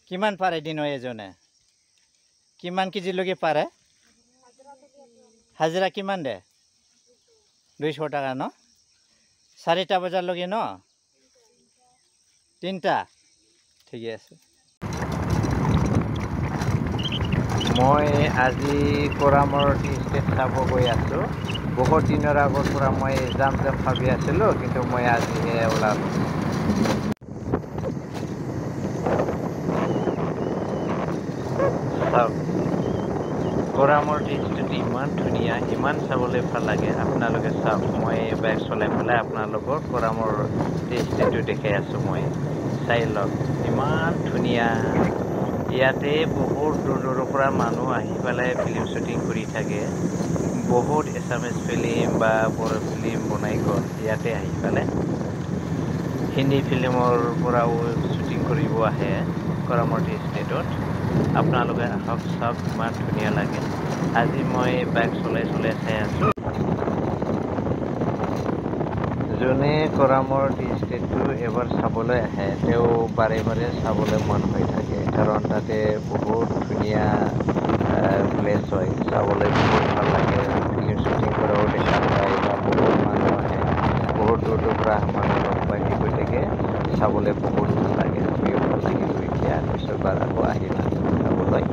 কিমান পাৰে দিনৰ এজনে কিমান কেজিলৈকে পাৰে হাজিৰা কিমান দে 200 টাকা ন 4টা বজালৈকে ন 3টা ঠিকে আছে মই আজি কৰামৰ টি ষ্টেট চাব গৈ আছো বহুত দিনৰ আগৰ পৰা মই যাম ভাবি আছিলো কিন্তু মই আজিহে ওলালো কৰামৰ টি ষ্টেট ইমান ধুনীয়া ইমান চাবলৈ ভাল লাগে আপোনালোকে চাওক মই বাইক চলাই পেলাই আপোনালোকৰ কৰামৰ টি ষ্টেটটো দেখাই আছো মই চাই লওক ইমান ধুনীয়া ইয়াতে বহুত দূৰৰ পৰা মানুহ আহি পেলাই ফিল্ম শ্বুটিং কৰি থাকে বহুত এছামিজ ফিল্ম বা বড়ো ফিল্ম বনাই গ'ল ইয়াতে আহি পেলাই হিন্দী ফিল্মৰ পৰাও শ্বুটিং কৰিব আহে কৰামৰ টি ষ্টেটত আপোনালোকে আহক চাওক ইমান ধুনীয়া লাগে আজি মই বাইক চলাই চাই আছো যোনে কৰামৰ টি ষ্টেটটো এবাৰ চাবলৈ আহে তেওঁ বাৰে বাৰে চাবলৈ মন হৈ থাকে কাৰণ তাতে বহুত ধুনীয়া প্লেচ হয় চাবলৈ বহুত ভাল লাগে ফিল্ম শ্বুটিং কৰাও দেখা পায় বা বহুত মানুহ আহে বহুত দূৰ পৰা মানুহ লগ পাই গতিকে চাবলৈ বহুত ভাল লাগে আমিও ভাল লাগিব এতিয়া পিছৰবাৰ আকৌ আহিম চাবলৈ